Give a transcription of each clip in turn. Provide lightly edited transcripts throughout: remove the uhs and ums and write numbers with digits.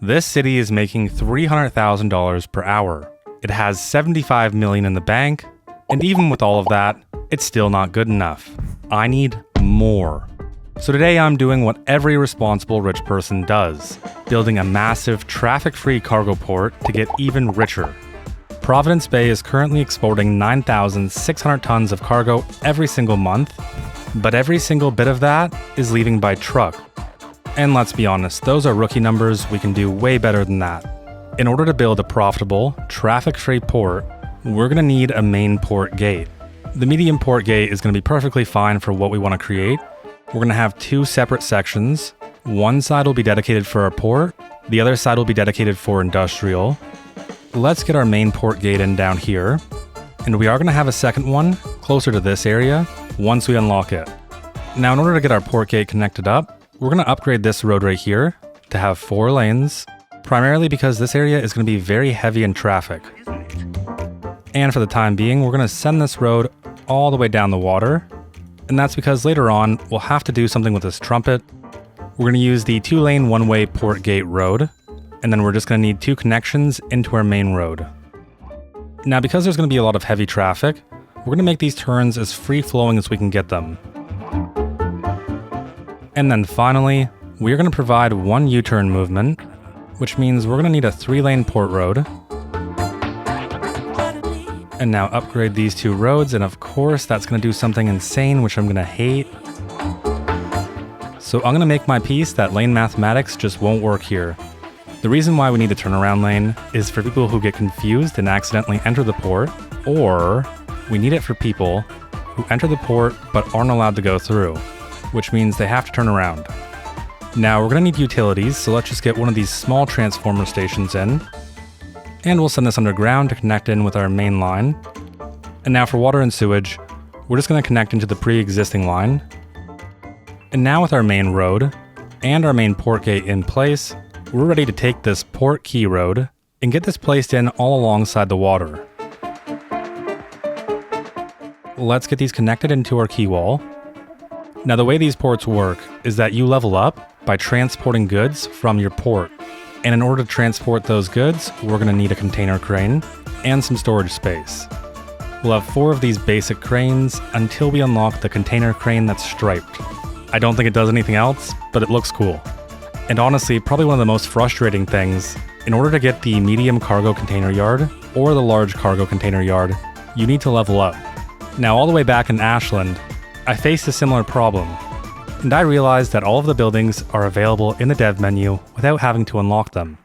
This city is making $300,000 per hour. It has $75 million in the bank, and even with all of that, it's still not good enough. I need more. So today I'm doing what every responsible rich person does, building a massive traffic-free cargo port to get even richer. Providence Bay is currently exporting 9,600 tons of cargo every single month, but every single bit of that is leaving by truck. And let's be honest, those are rookie numbers. We can do way better than that. In order to build a profitable, traffic-free port, we're going to need a main port gate. The medium port gate is going to be perfectly fine for what we want to create. We're going to have two separate sections. One side will be dedicated for our port, the other side will be dedicated for industrial. Let's get our main port gate in down here, and we are going to have a second one closer to this area once we unlock it. Now, in order to get our port gate connected up, we're going to upgrade this road right here to have 4 lanes, primarily because this area is going to be very heavy in traffic. And for the time being, we're going to send this road all the way down the water, and that's because later on, we'll have to do something with this trumpet. We're going to use the 2-lane one-way port gate road, and then we're just going to need 2 connections into our main road. Now, because there's going to be a lot of heavy traffic, we're going to make these turns as free-flowing as we can get them. And then finally, we're going to provide 1 U-turn movement, which means we're going to need a 3-lane port road. And now upgrade these 2 roads, and of course that's going to do something insane, which I'm going to hate. So I'm going to make my peace that lane mathematics just won't work here. The reason why we need the turnaround lane is for people who get confused and accidentally enter the port, or we need it for people who enter the port but aren't allowed to go through, which means they have to turn around. Now we're going to need utilities, so let's just get one of these small transformer stations in. And we'll send this underground to connect in with our main line. And now for water and sewage, we're just going to connect into the pre-existing line. And now with our main road and our main port gate in place, we're ready to take this port key road and get this placed in all alongside the water. Let's get these connected into our key wall. Now the way these ports work is that you level up by transporting goods from your port. And in order to transport those goods, we're going to need a container crane and some storage space. We'll have 4 of these basic cranes until we unlock the container crane that's striped. I don't think it does anything else, but it looks cool. And honestly, probably one of the most frustrating things, in order to get the medium cargo container yard or the large cargo container yard, you need to level up. Now all the way back in Ashland, I faced a similar problem, and I realized that all of the buildings are available in the dev menu without having to unlock them.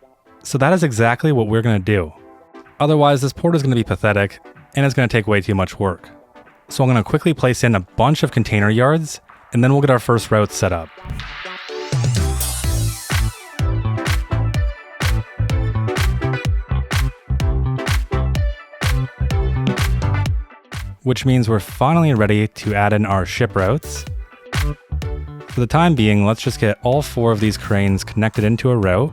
So that is exactly what we're going to do. Otherwise, this port is going to be pathetic, and it's going to take way too much work. So I'm going to quickly place in a bunch of container yards, and then we'll get our first route set up. Which means we're finally ready to add in our ship routes. For the time being, let's just get all 4 of these cranes connected into a route.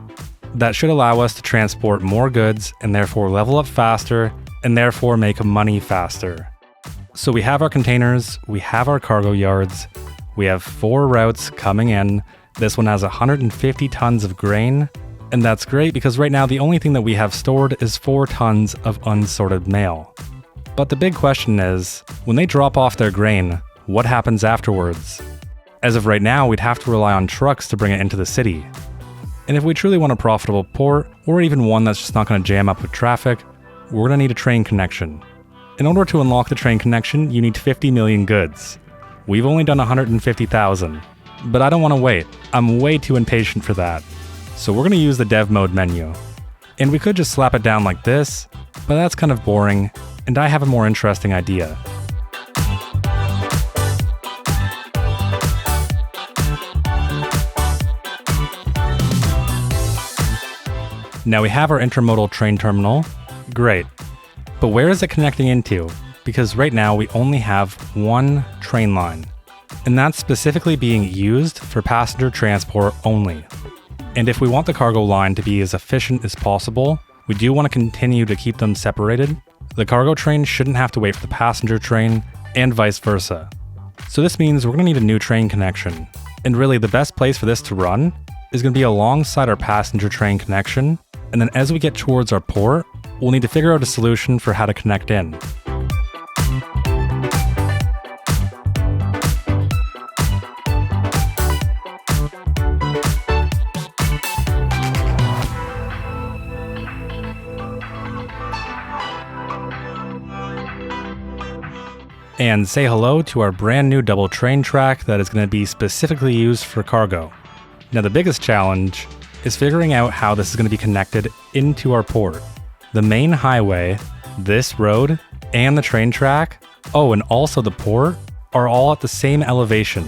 That should allow us to transport more goods and therefore level up faster and therefore make money faster. So we have our containers, we have our cargo yards, we have 4 routes coming in. This one has 150 tons of grain, and that's great because right now the only thing that we have stored is 4 tons of unsorted mail. But the big question is, when they drop off their grain, what happens afterwards? As of right now, we'd have to rely on trucks to bring it into the city. And if we truly want a profitable port, or even one that's just not going to jam up with traffic, we're going to need a train connection. In order to unlock the train connection, you need 50 million goods. We've only done 150,000. But I don't want to wait. I'm way too impatient for that. So we're going to use the dev mode menu. And we could just slap it down like this, but that's kind of boring, and I have a more interesting idea. Now we have our intermodal train terminal. Great. But where is it connecting into? Because right now we only have 1 train line, and that's specifically being used for passenger transport only. And if we want the cargo line to be as efficient as possible, we do want to continue to keep them separated. The cargo train shouldn't have to wait for the passenger train, and vice versa. So this means we're going to need a new train connection. And really the best place for this to run is going to be alongside our passenger train connection, and then as we get towards our port, we'll need to figure out a solution for how to connect in. And say hello to our brand new double train track that is going to be specifically used for cargo. Now the biggest challenge is figuring out how this is going to be connected into our port. The main highway, this road, and the train track, oh, and also the port, are all at the same elevation.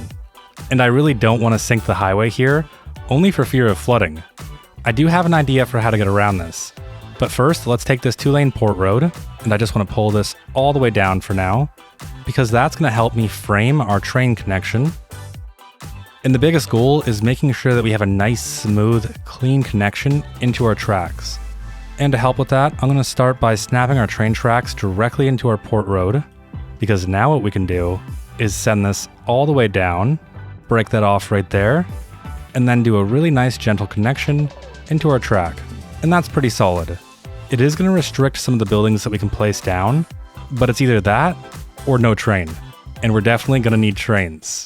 And I really don't want to sink the highway here, only for fear of flooding. I do have an idea for how to get around this. But first, let's take this 2-lane port road, and I just want to pull this all the way down for now, because that's going to help me frame our train connection. And the biggest goal is making sure that we have a nice, smooth, clean connection into our tracks. And to help with that, I'm going to start by snapping our train tracks directly into our port road, because now what we can do is send this all the way down, break that off right there, and then do a really nice gentle connection into our track. And that's pretty solid. It is going to restrict some of the buildings that we can place down, but it's either that or no train, and we're definitely going to need trains.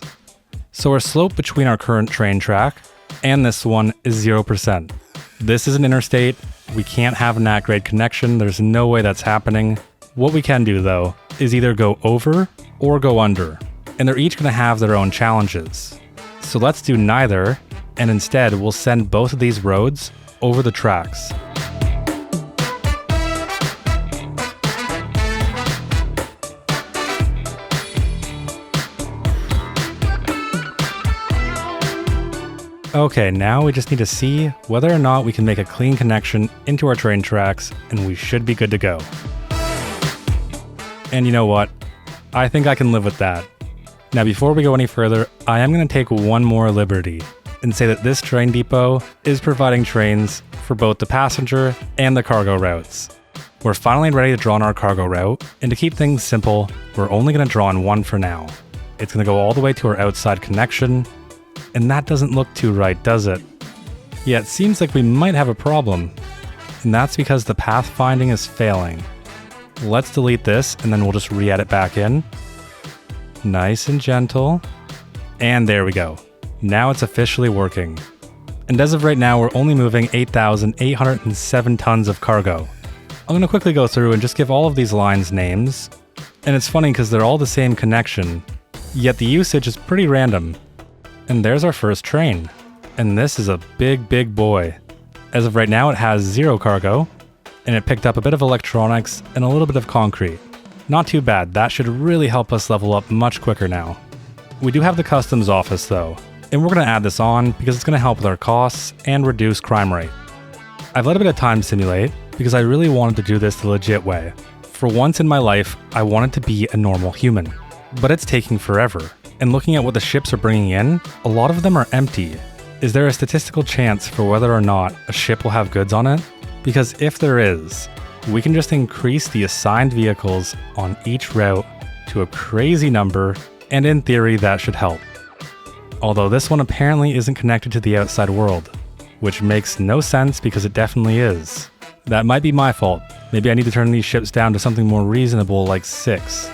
So our slope between our current train track and this one is 0%. This is an interstate, we can't have an at-grade connection, there's no way that's happening. What we can do though is either go over or go under, and they're each going to have their own challenges. So let's do neither, and instead we'll send both of these roads over the tracks. Okay, now we just need to see whether or not we can make a clean connection into our train tracks, and we should be good to go. And you know what? I think I can live with that. Now before we go any further, I am going to take one more liberty and say that this train depot is providing trains for both the passenger and the cargo routes. We're finally ready to draw on our cargo route, and to keep things simple, we're only going to draw on one for now. It's going to go all the way to our outside connection, and that doesn't look too right, does it? Yeah, it seems like we might have a problem, and that's because the pathfinding is failing. Let's delete this, and then we'll just re-add it back in. Nice and gentle. And there we go. Now it's officially working. And as of right now, we're only moving 8,807 tons of cargo. I'm going to quickly go through and just give all of these lines names. And it's funny because they're all the same connection, yet the usage is pretty random. And there's our first train. And this is a big, big boy. As of right now, it has 0 cargo, and it picked up a bit of electronics and a little bit of concrete. Not too bad, that should really help us level up much quicker now. We do have the customs office though, and we're going to add this on because it's going to help with our costs and reduce crime rate. I've let a bit of time simulate because I really wanted to do this the legit way. For once in my life, I wanted to be a normal human, but it's taking forever. And looking at what the ships are bringing in, a lot of them are empty. Is there a statistical chance for whether or not a ship will have goods on it? Because if there is, we can just increase the assigned vehicles on each route to a crazy number, and in theory that should help. Although this one apparently isn't connected to the outside world, which makes no sense because it definitely is. That might be my fault. Maybe I need to turn these ships down to something more reasonable like 6.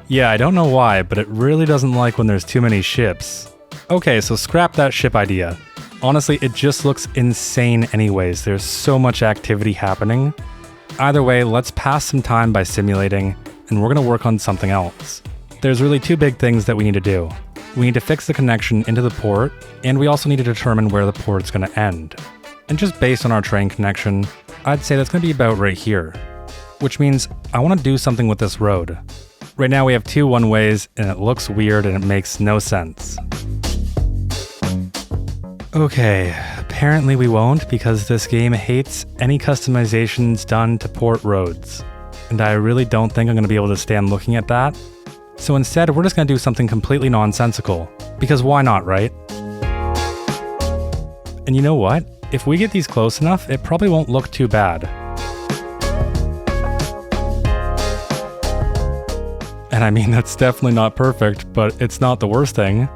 Yeah, I don't know why, but it really doesn't like when there's too many ships. Okay, so scrap that ship idea. Honestly, it just looks insane anyways. There's so much activity happening. Either way, let's pass some time by simulating, and we're going to work on something else. There's really 2 big things that we need to do. We need to fix the connection into the port, and we also need to determine where the port's going to end. And just based on our train connection, I'd say that's going to be about right here. Which means I want to do something with this road. Right now we have 2 one-ways, and it looks weird and it makes no sense. Okay, apparently we won't because this game hates any customizations done to port roads. And I really don't think I'm going to be able to stand looking at that. So instead, we're just going to do something completely nonsensical. Because why not, right? And you know what? If we get these close enough, it probably won't look too bad. And I mean, that's definitely not perfect, but it's not the worst thing.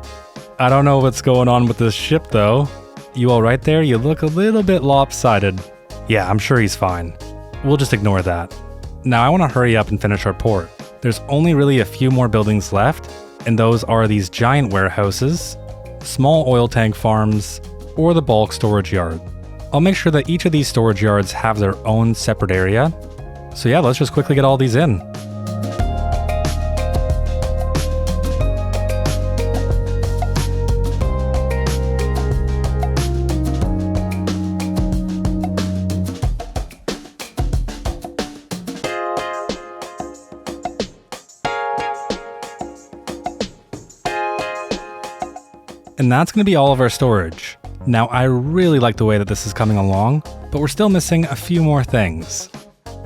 I don't know what's going on with this ship though. You all right there? You look a little bit lopsided. Yeah, I'm sure he's fine. We'll just ignore that. Now I want to hurry up and finish our port. There's only really a few more buildings left, and those are these giant warehouses, small oil tank farms, or the bulk storage yard. I'll make sure that each of these storage yards have their own separate area. So yeah, let's just quickly get all these in. And that's going to be all of our storage. Now, I really like the way that this is coming along, but we're still missing a few more things.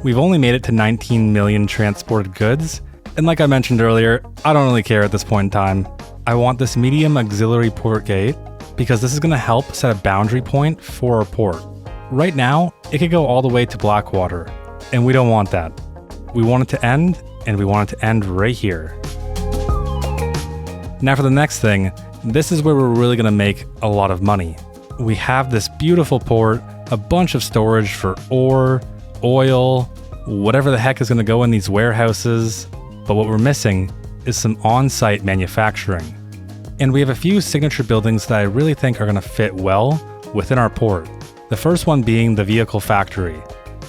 We've only made it to 19 million transported goods, and like I mentioned earlier, I don't really care at this point in time. I want this medium auxiliary port gate because this is going to help set a boundary point for our port. Right now, it could go all the way to Blackwater, and we don't want that. We want it to end, and we want it to end right here. Now for the next thing, this is where we're really going to make a lot of money. We have this beautiful port, a bunch of storage for ore, oil, whatever the heck is going to go in these warehouses, but what we're missing is some on-site manufacturing. And we have a few signature buildings that I really think are going to fit well within our port. The first one being the vehicle factory.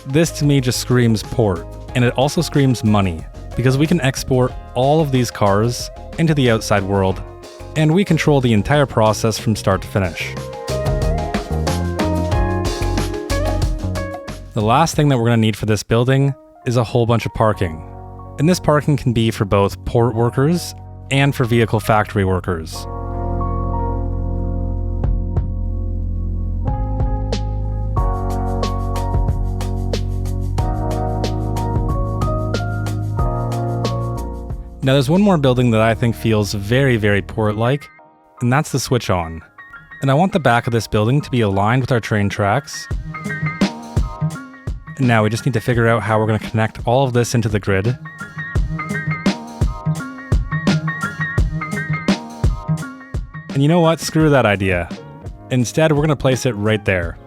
This to me just screams port, and it also screams money, because we can export all of these cars into the outside world, and we control the entire process from start to finish. The last thing that we're going to need for this building is a whole bunch of parking. And this parking can be for both port workers and for vehicle factory workers. Now there's one more building that I think feels very, very port-like, and that's the switch on. And I want the back of this building to be aligned with our train tracks. And now we just need to figure out how we're going to connect all of this into the grid. And you know what? Screw that idea. Instead, we're going to place it right there.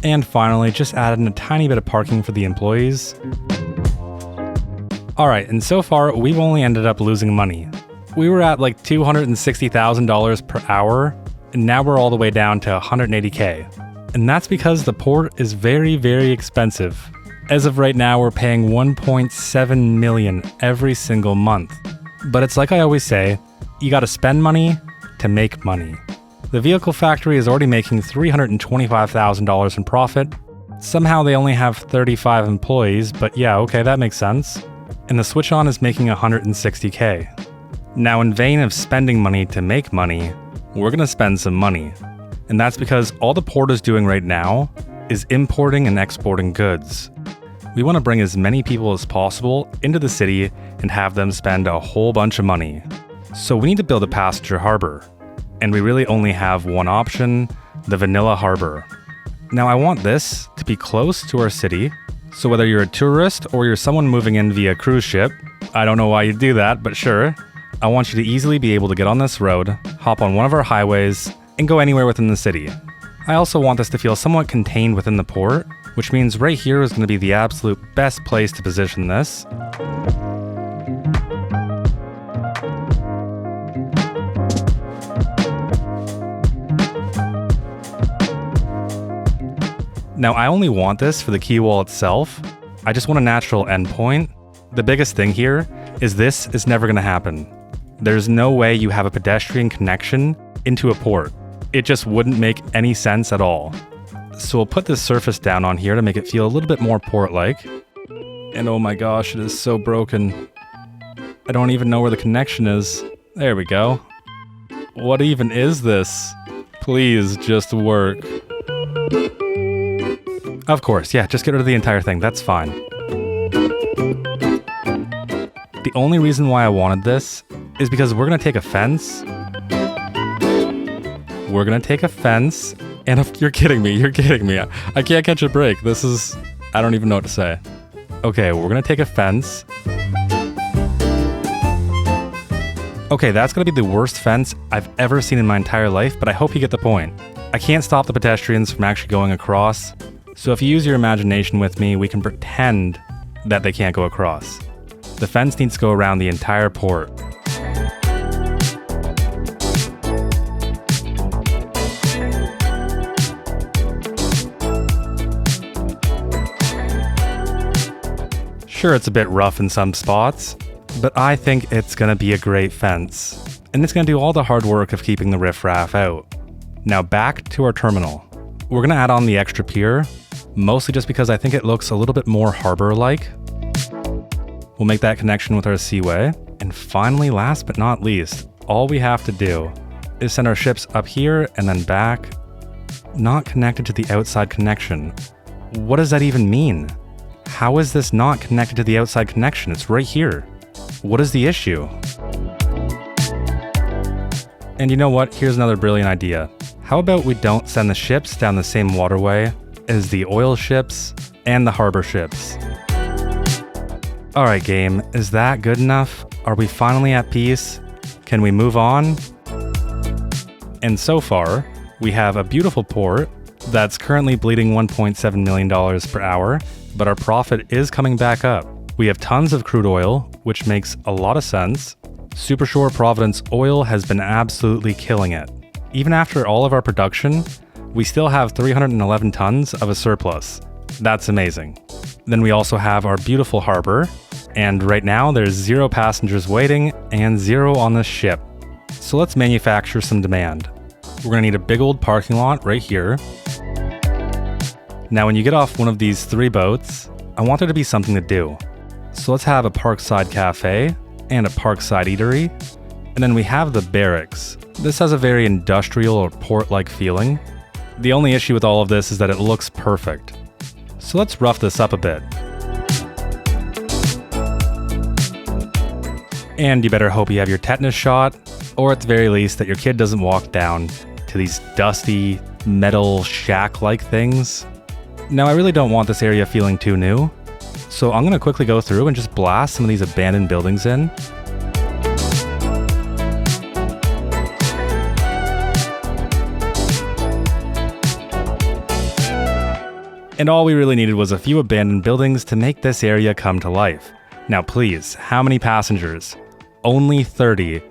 And finally, just add in a tiny bit of parking for the employees. Alright, and so far, we've only ended up losing money. We were at like $260,000 per hour, and now we're all the way down to $180K. And that's because the port is very, very expensive. As of right now, we're paying $1.7 million every single month. But it's like I always say, you gotta spend money to make money. The vehicle factory is already making $325,000 in profit. Somehow they only have 35 employees, but yeah, okay, that makes sense. And the switch on is making $160K. Now, in vain of spending money to make money, we're gonna spend some money. And that's because all the port is doing right now is importing and exporting goods. We want to bring as many people as possible into the city and have them spend a whole bunch of money. So we need to build a passenger harbor. And we really only have one option, the vanilla harbor. Now I want this to be close to our city, so whether you're a tourist or you're someone moving in via cruise ship, I don't know why you do that, but sure, I want you to easily be able to get on this road, hop on one of our highways, and go anywhere within the city. I also want this to feel somewhat contained within the port, which means right here is going to be the absolute best place to position this. Now, I only want this for the quaywall itself. I just want a natural endpoint. The biggest thing here is this is never going to happen. There's no way you have a pedestrian connection into a port. It just wouldn't make any sense at all. So we'll put this surface down on here to make it feel a little bit more port-like. And oh my gosh, it is so broken. I don't even know where the connection is. There we go. What even is this? Please just work. Of course, yeah, just get rid of the entire thing, that's fine. The only reason why I wanted this is because we're gonna take a fence. We're gonna take a fence, and if you're kidding me. I can't catch a break. This is, I don't even know what to say. Okay, we're gonna take a fence. Okay, that's gonna be the worst fence I've ever seen in my entire life, but I hope you get the point. I can't stop the pedestrians from actually going across, so if you use your imagination with me, we can pretend that they can't go across. The fence needs to go around the entire port. Sure, it's a bit rough in some spots, but I think it's gonna be a great fence. And it's gonna do all the hard work of keeping the riffraff out. Now back to our terminal. We're gonna add on the extra pier, mostly just because I think it looks a little bit more harbor-like. We'll make that connection with our seaway. And finally, last but not least, all we have to do is send our ships up here and then back, not connected to the outside connection. What does that even mean? How is this not connected to the outside connection? It's right here. What is the issue? And you know what? Here's another brilliant idea. How about we don't send the ships down the same waterway as the oil ships and the harbor ships? Alright game, is that good enough? Are we finally at peace? Can we move on? And so far, we have a beautiful port that's currently bleeding $1.7 million per hour, but our profit is coming back up. We have tons of crude oil, which makes a lot of sense. Supershore Providence oil has been absolutely killing it. Even after all of our production, we still have 311 tons of a surplus. That's amazing. Then we also have our beautiful harbor, and right now there's 0 passengers waiting and 0 on this ship. So let's manufacture some demand. We're gonna need a big old parking lot right here. Now when you get off one of these 3 boats, I want there to be something to do. So let's have a parkside cafe and a parkside eatery. And then we have the barracks. This has a very industrial or port-like feeling. The only issue with all of this is that it looks perfect. So let's rough this up a bit. And you better hope you have your tetanus shot, or at the very least that your kid doesn't walk down to these dusty, metal shack-like things. Now I really don't want this area feeling too new, so I'm gonna quickly go through and just blast some of these abandoned buildings in. And all we really needed was a few abandoned buildings to make this area come to life. Now please, how many passengers? Only 30.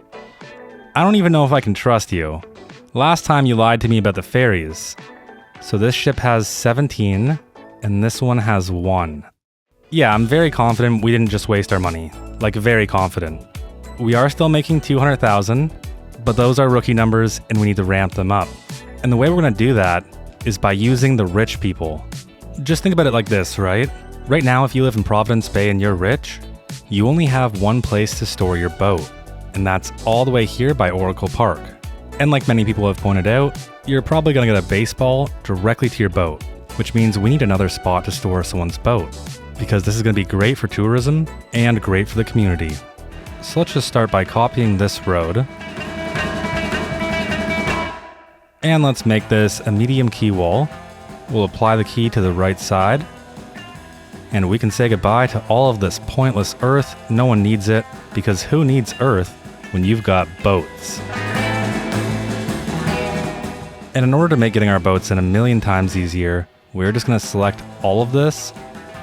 I don't even know if I can trust you. Last time you lied to me about the ferries. So this ship has 17, and this one has 1. Yeah, I'm very confident we didn't just waste our money. Like, very confident. We are still making 200,000, but those are rookie numbers and we need to ramp them up. And the way we're gonna do that is by using the rich people. Just think about it like this, right? Right now, if you live in Providence Bay and you're rich, you only have one place to store your boat, and that's all the way here by Oracle Park. And like many people have pointed out, you're probably gonna get a baseball directly to your boat, which means we need another spot to store someone's boat, because this is gonna be great for tourism and great for the community. So let's just start by copying this road. And let's make this a medium key wall. We'll apply the key to the right side. And we can say goodbye to all of this pointless earth. No one needs it, because who needs earth when you've got boats? And in order to make getting our boats in a million times easier, we're just gonna select all of this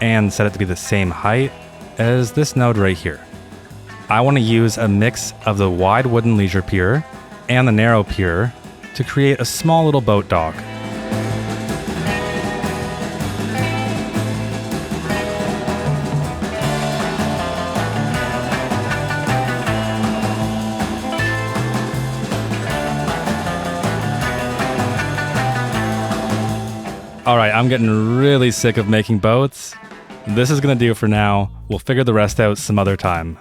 and set it to be the same height as this node right here. I wanna use a mix of the wide wooden leisure pier and the narrow pier to create a small little boat dock. Alright, I'm getting really sick of making boats. This is gonna do for now. We'll figure the rest out some other time.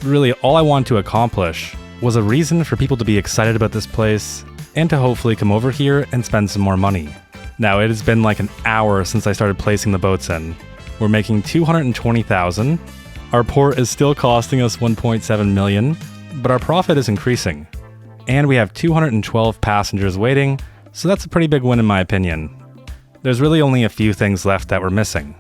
Really, all I wanted to accomplish was a reason for people to be excited about this place and to hopefully come over here and spend some more money. Now, it has been like an hour since I started placing the boats in. We're making 220,000. Our port is still costing us 1.7 million, but our profit is increasing. And we have 212 passengers waiting, so that's a pretty big win in my opinion. There's really only a few things left that we're missing.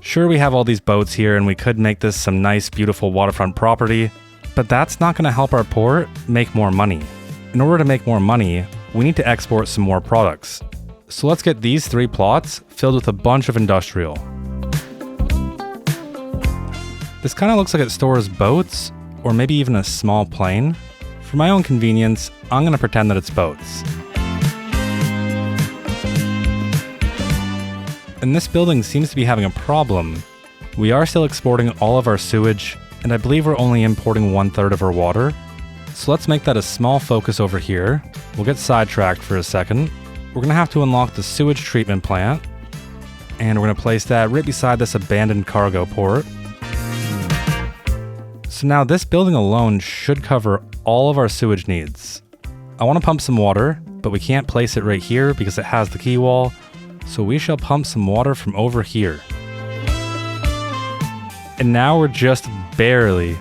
Sure, we have all these boats here and we could make this some nice, beautiful waterfront property, But that's not going to help our port make more money. In order to make more money, we need to export some more products. So let's get these 3 plots filled with a bunch of industrial. This kind of looks like it stores boats, or maybe even a small plane. For my own convenience, I'm going to pretend that it's boats. And this building seems to be having a problem. We are still exporting all of our sewage, and I believe we're only importing 1/3 of our water. So let's make that a small focus over here. We'll get sidetracked for a second. We're going to have to unlock the sewage treatment plant, and we're going to place that right beside this abandoned cargo port. So now this building alone should cover all of our sewage needs. I want to pump some water, but we can't place it right here because it has the key wall, so we shall pump some water from over here. And now we're just barely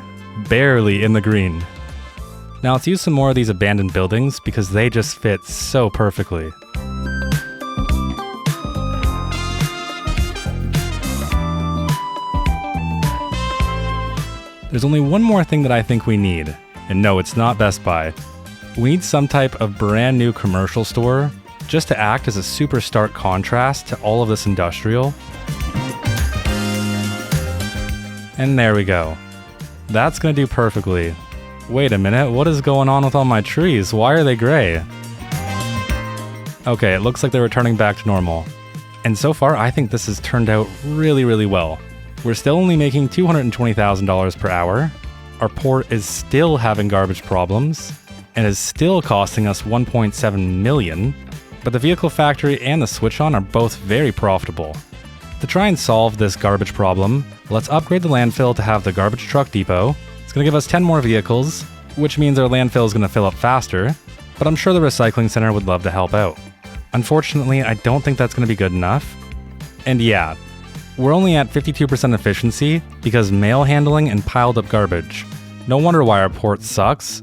in the green. Now let's use some more of these abandoned buildings because they just fit so perfectly. There's only one more thing that I think we need, and no, it's not Best Buy. We need some type of brand new commercial store just to act as a super stark contrast to all of this industrial. And there we go. That's gonna do perfectly. Wait a minute, what is going on with all my trees? Why are they gray? Okay, it looks like they're returning back to normal. And so far, I think this has turned out really well. We're still only making $220,000 per hour. Our port is still having garbage problems, and is still costing us $1.7 million. But the vehicle factory and the switch on are both very profitable. To try and solve this garbage problem, let's upgrade the landfill to have the garbage truck depot. It's going to give us 10 more vehicles, which means our landfill is going to fill up faster, but I'm sure the recycling center would love to help out. Unfortunately, I don't think that's going to be good enough. And yeah, we're only at 52% efficiency because mail handling and piled up garbage. No wonder why our port sucks.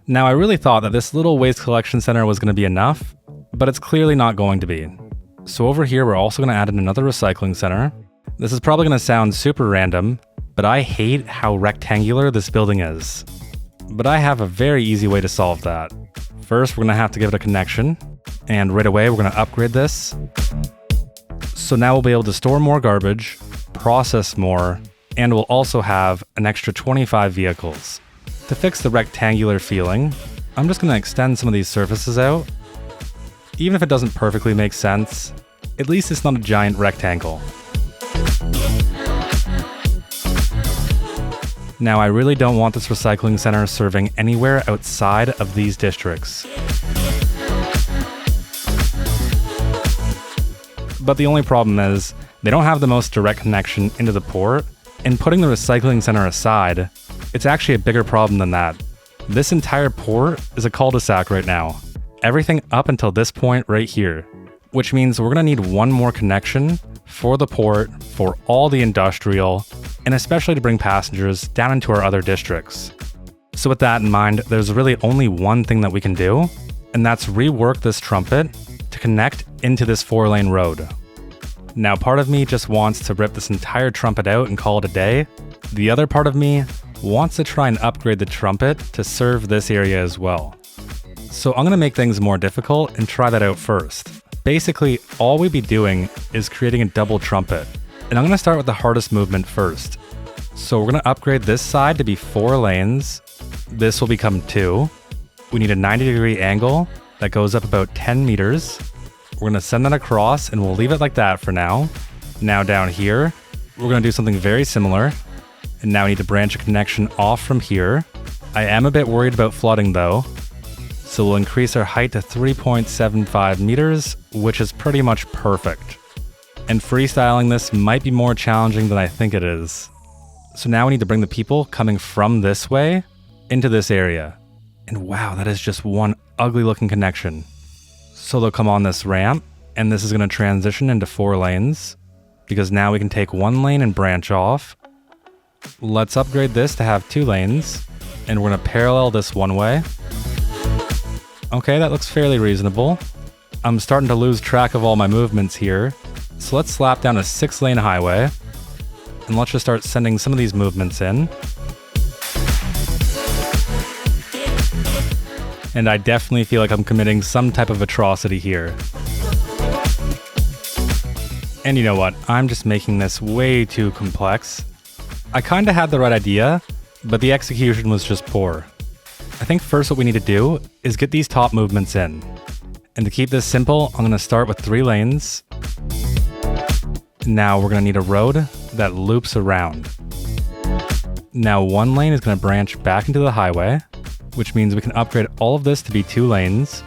Now, I really thought that this little waste collection center was going to be enough, but it's clearly not going to be. So over here, we're also going to add in another recycling center. This is probably going to sound super random, but I hate how rectangular this building is. But I have a very easy way to solve that. First, we're going to have to give it a connection, and right away, we're going to upgrade this. So now we'll be able to store more garbage, process more, and we'll also have an extra 25 vehicles. To fix the rectangular feeling, I'm just going to extend some of these surfaces out. Even if it doesn't perfectly make sense, at least it's not a giant rectangle. Now, I really don't want this recycling center serving anywhere outside of these districts. But the only problem is, they don't have the most direct connection into the port, and putting the recycling center aside, it's actually a bigger problem than that. This entire port is a cul-de-sac right now. Everything up until this point right here, which means we're going to need one more connection for the port, for all the industrial, and especially to bring passengers down into our other districts. So with that in mind, there's really only one thing that we can do, and that's rework this trumpet to connect into this 4-lane road. Now, part of me just wants to rip this entire trumpet out and call it a day. The other part of me wants to try and upgrade the trumpet to serve this area as well. So I'm going to make things more difficult and try that out first. Basically, all we'd be doing is creating a double trumpet. And I'm going to start with the hardest movement first. So we're going to upgrade this side to be 4 lanes. This will become 2. We need a 90-degree angle that goes up about 10 meters. We're going to send that across and we'll leave it like that for now. Now down here, we're going to do something very similar. And now we need to branch a connection off from here. I am a bit worried about flooding though. So we'll increase our height to 3.75 meters, which is pretty much perfect. And freestyling this might be more challenging than I think it is. So now we need to bring the people coming from this way into this area. And wow, that is just one ugly looking connection. So they'll come on this ramp, and this is going to transition into 4 lanes, because now we can take 1 lane and branch off. Let's upgrade this to have 2 lanes, and we're going to parallel this one way. Okay, that looks fairly reasonable. I'm starting to lose track of all my movements here, so let's slap down a 6-lane highway, and let's just start sending some of these movements in. And I definitely feel like I'm committing some type of atrocity here. And you know what? I'm just making this way too complex. I kinda had the right idea, but the execution was just poor. I think first what we need to do is get these top movements in. And to keep this simple, I'm gonna start with 3 lanes. Now we're gonna need a road that loops around. Now 1 lane is gonna branch back into the highway, which means we can upgrade all of this to be 2 lanes.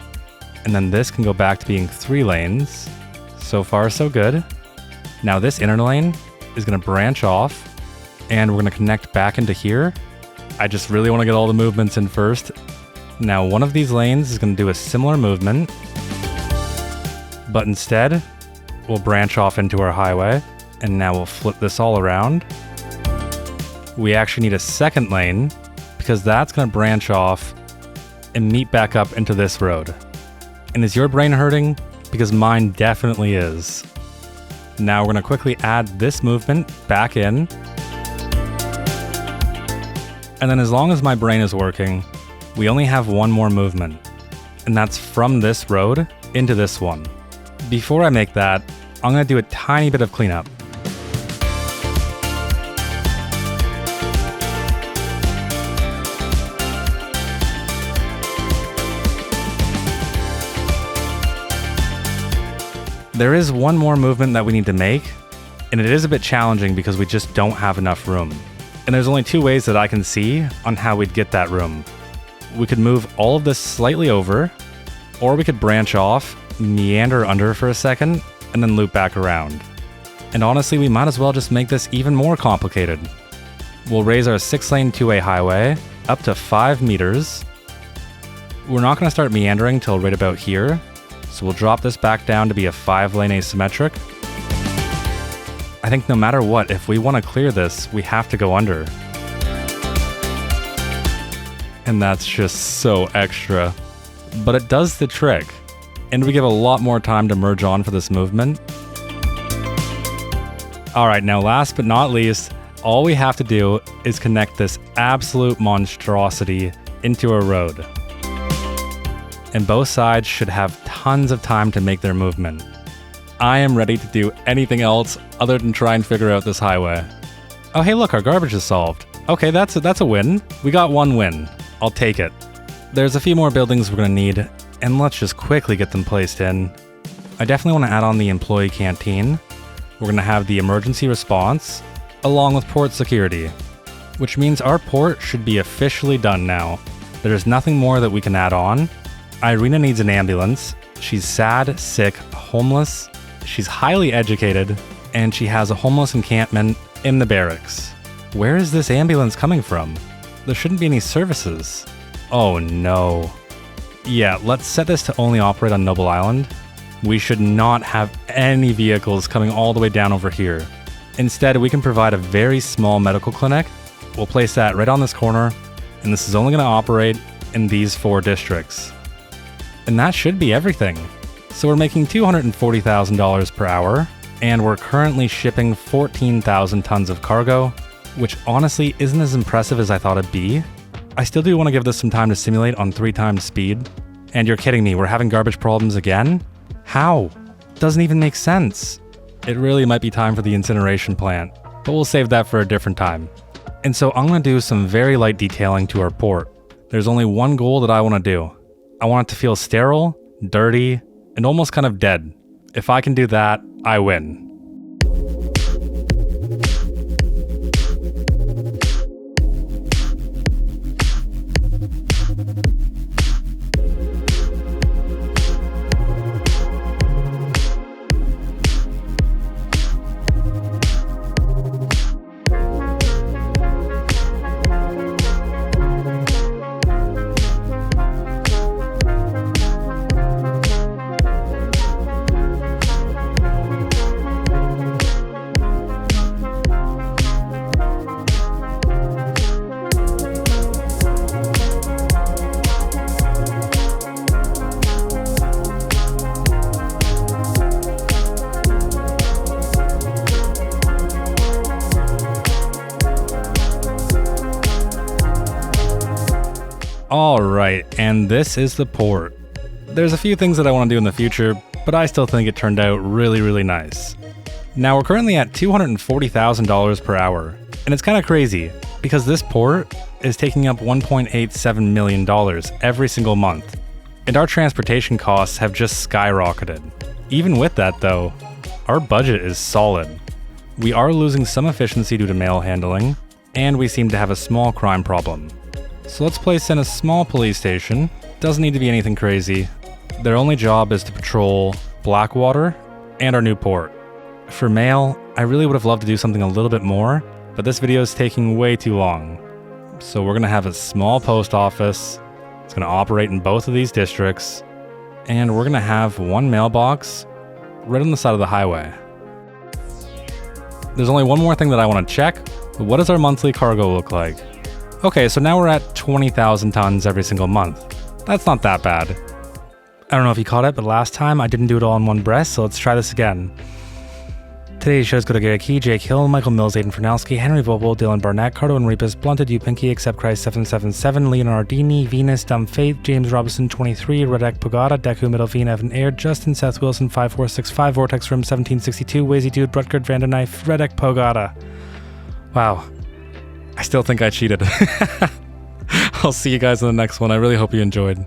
And then this can go back to being 3 lanes. So far, so good. Now this inner lane is gonna branch off and we're gonna connect back into here. I just really wanna get all the movements in first. Now one of these lanes is gonna do a similar movement, but instead we'll branch off into our highway, and now we'll flip this all around. We actually need a second lane because that's gonna branch off and meet back up into this road. And is your brain hurting? Because mine definitely is. Now we're gonna quickly add this movement back in. And then as long as my brain is working, we only have one more movement. And that's from this road into this one. Before I make that, I'm gonna do a tiny bit of cleanup. There is one more movement that we need to make, and it is a bit challenging because we just don't have enough room. And there's only 2 ways that I can see on how we'd get that room. We could move all of this slightly over, or we could branch off, meander under for a second, and then loop back around. And honestly, we might as well just make this even more complicated. We'll raise our 6-lane 2-way highway up to 5 meters. We're not gonna start meandering till right about here, so we'll drop this back down to be a 5-lane asymmetric. I think no matter what, if we want to clear this, we have to go under. And that's just so extra. But it does the trick. And we give a lot more time to merge on for this movement. Alright, now last but not least, all we have to do is connect this absolute monstrosity into a road. And both sides should have tons of time to make their movement. I am ready to do anything else other than try and figure out this highway. Oh hey look, our garbage is solved. Okay, that's a win. We got 1 win. I'll take it. There's a few more buildings we're gonna need, and let's just quickly get them placed in. I definitely want to add on the employee canteen. We're gonna have the emergency response, along with port security, which means our port should be officially done now. There's nothing more that we can add on. Irina needs an ambulance. She's sad, sick, homeless. She's highly educated, and she has a homeless encampment in the barracks. Where is this ambulance coming from? There shouldn't be any services. Oh no. Yeah, let's set this to only operate on Noble Island. We should not have any vehicles coming all the way down over here. Instead, we can provide a very small medical clinic. We'll place that right on this corner, and this is only going to operate in these 4 districts. And that should be everything. So we're making $240,000 per hour, and we're currently shipping 14,000 tons of cargo, which honestly isn't as impressive as I thought it'd be. I still do want to give this some time to simulate on 3 times speed. And you're kidding me, we're having garbage problems again? How? Doesn't even make sense. It really might be time for the incineration plant, but we'll save that for a different time. And so I'm going to do some very light detailing to our port. There's only one goal that I want to do. I want it to feel sterile, dirty, and almost kind of dead. If I can do that, I win. Alright, and this is the port. There's a few things that I want to do in the future, but I still think it turned out really, really nice. Now we're currently at $240,000 per hour, and it's kind of crazy, because this port is taking up $1.87 million every single month, and our transportation costs have just skyrocketed. Even with that though, our budget is solid. We are losing some efficiency due to mail handling, and we seem to have a small crime problem. So let's place in a small police station. Doesn't need to be anything crazy. Their only job is to patrol Blackwater and our new port. For mail, I really would have loved to do something a little bit more, but this video is taking way too long. So we're gonna have a small post office. It's gonna operate in both of these districts, and we're gonna have one mailbox right on the side of the highway. There's only one more thing that I want to check. What does our monthly cargo look like? Okay, so now we're at 20,000 tons every single month. That's not that bad. I don't know if you caught it, but last time I didn't do it all in one breath, so let's try this again. Today's shows go to Gary Key, Jake Hill, Michael Mills, Aiden Fernalski, Henry Vobel, Dylan Barnett, Cardo and Reapus, Blunted, You Pinky, Except Christ 777, Leonardini, Venus, Dumb Faith, James Robinson 23, Redek Pagada, Deku, Middleveen, Evan Air, Justin, Seth Wilson 5465, Vortex Room 1762, Wazy Dude, Brutgard, Vanderknife, Redek Pogada. Wow. I still think I cheated. I'll see you guys in the next one. I really hope you enjoyed.